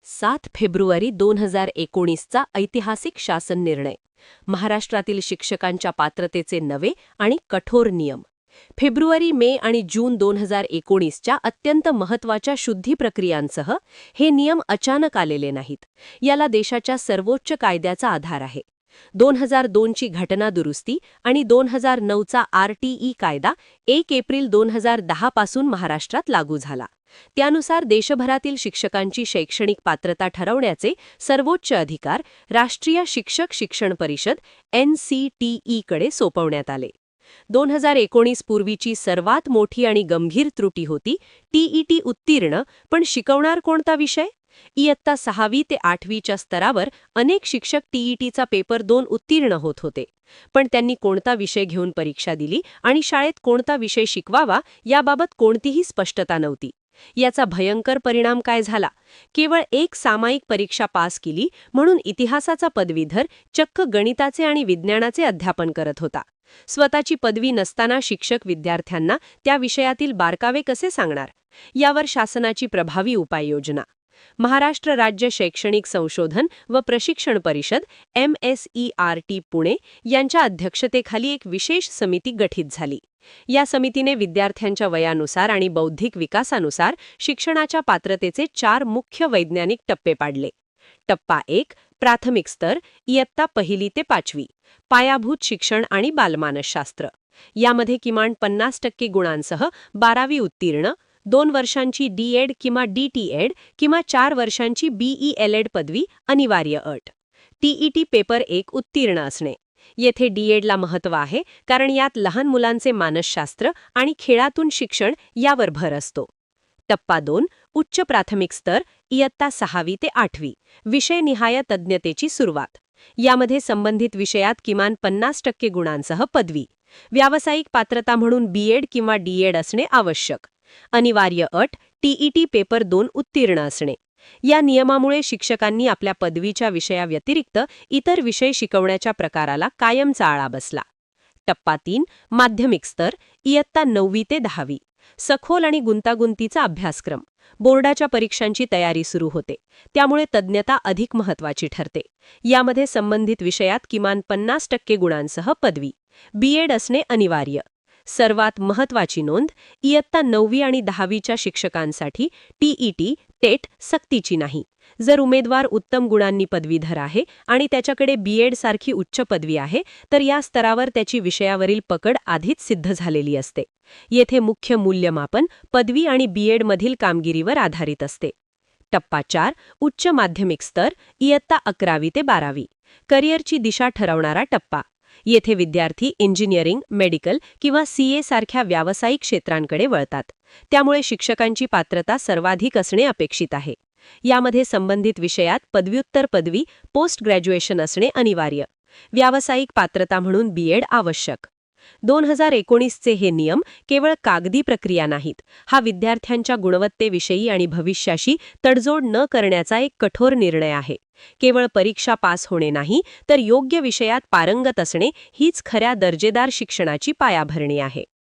7 February 2019चा ऐतिहासिक शासन निर्णय. महाराष्ट्रातील शिक्षकांच्या पात्रतेचे नवे आणि कठोर नियम. फेब्रुवारी, मे आणि जून 2019च्या अत्यंत महत्त्वाच्या शुद्धी प्रक्रियांसह हे नियम अचानक आलेले नाहीत. याला देशाच्या सर्वोच्च कायद्याचा आधार आहे. 2002ची घटना दुरुस्ती आणि 2009चा RTE कायदा 1 एप्रिल 2010 पासून महाराष्ट्रात लागू झाला. त्यानुसार देशभरातील शिक्षकांची शैक्षणिक पात्रता ठरवण्याचे सर्वोच्च अधिकार राष्ट्रीय शिक्षक शिक्षण परिषद NCTE कडे सोपवण्यात आले. 2019 पूर्वीची सर्वात मोठी आणि गंभीर त्रुटी होती TET उत्तीर्ण पण शिकवणार कोणता विषय. इयत्ता 6वी ते 8वीच्या स्तरावर अनेक शिक्षक TETचा पेपर 2 उत्तीर्ण होत होते, पण त्यांनी कोणता विषय घेऊन परीक्षा दिली आणि शाळेत कोणता विषय शिकवावा याबाबत कोणतीही स्पष्टता नव्हती. याचा भयंकर परिणाम काय झाला? केवळ एक सामायिक परीक्षा पास केली म्हणून इतिहासाचा पदवीधर चक्क गणिताचे आणि विज्ञानाचे अध्यापन करत होता. स्वतःची पदवी नसताना शिक्षक विद्यार्थ्यांना त्या विषयातील बारकावे कसे सांगणार? यावर शासनाची प्रभावी उपाययोजना. महाराष्ट्र राज्य शैक्षणिक संशोधन व प्रशिक्षण परिषद MSERT पुणे यांच्या अध्यक्षतेखाली एक विशेष समिती गठीत झाली. या समितीने विद्यार्थ्यांच्या वयानुसार आणि बौद्धिक विकासानुसार शिक्षणाच्या पात्रतेचे 4 मुख्य वैज्ञानिक टप्पे पाडले. टप्पा 1, प्राथमिक स्तर, इयत्ता 1ली ते 5वी, पायाभूत शिक्षण आणि बालमानसशास्त्र. यामध्ये किमान 50% गुणांसह 12वी उत्तीर्ण, 2 वर्षांची D.Ed किंवा DTEd किंवा 4 वर्षांची BE-LEd पदवी अनिवार्य अट. TET पेपर 1 उत्तीर्ण असणे. येथे D.Edला महत्त्व आहे कारण यात लहान मुलांचे मानसशास्त्र आणि खेळातून शिक्षण यावर भर असतो. टप्पा 2, उच्च प्राथमिक स्तर, इयत्ता 6वी ते 8वी, विषयनिहाय तज्ज्ञतेची सुरुवात. यामध्ये संबंधित विषयात किमान 50% गुणांसह पदवी. व्यावसायिक पात्रता म्हणून B.Ed किंवा D.Ed असणे आवश्यक. अनिवार्य अट, TET पेपर 2 उत्तीर्ण असणे. या नियमामुळे शिक्षकांनी आपल्या पदवीच्या विषयाव्यतिरिक्त इतर विषय शिकवण्याच्या प्रकाराला कायमचा आळा बसला. टप्पा 3, माध्यमिक स्तर, इयत्ता 9वी ते 10वी, सखोल आणि गुंतागुंतीचा अभ्यासक्रम. बोर्डाच्या परीक्षांची तयारी सुरू होते, त्यामुळे तज्ज्ञता अधिक महत्त्वाची ठरते. यामध्ये संबंधित विषयात किमान 50% गुणांसह पदवी. B.Ed असणे अनिवार्य. सर्वात महत्त्वाची नोंद, इयत्ता 9वी आणि 10वीच्या शिक्षकांसाठी TET, TET सक्तीची नाही. जर उमेदवार उत्तम गुणांनी पदवीधर आहे आणि त्याच्याकडे B.Ed सारखी उच्च पदवी आहे, तर या स्तरावर त्याची विषयावरील पकड आधीच सिद्ध झालेली असते. येथे मुख्य मूल्यमापन पदवी आणि B.Ed मधील कामगिरीवर आधारित असते. टप्पा 4, उच्च माध्यमिक स्तर, इयत्ता 11वी ते 12वी, करिअरची दिशा ठरवणारा टप्पा. येथे विद्यार्थी इंजिनिअरिंग, मेडिकल किंवा CA सारख्या व्यावसायिक क्षेत्रांकडे वळतात. त्यामुळे शिक्षकांची पात्रता सर्वाधिक असणे अपेक्षित आहे. यामध्ये संबंधित विषयात पदव्युत्तर पदवी, पोस्ट ग्रॅज्युएशन असणे अनिवार्य. व्यावसायिक पात्रता म्हणून B.Ed आवश्यक. 2019चे हे नियम केवळ कागदी प्रक्रिया नाहीत. हा विद्यार्थ्यांच्या गुणवत्तेविषयी आणि भविष्याशी तडजोड न करण्याचा एक कठोर निर्णय आहे. केवळ परीक्षा पास होणे नाही, तर योग्य विषयात पारंगत असणे हीच खऱ्या दर्जेदार शिक्षणाची पायाभरणी आहे.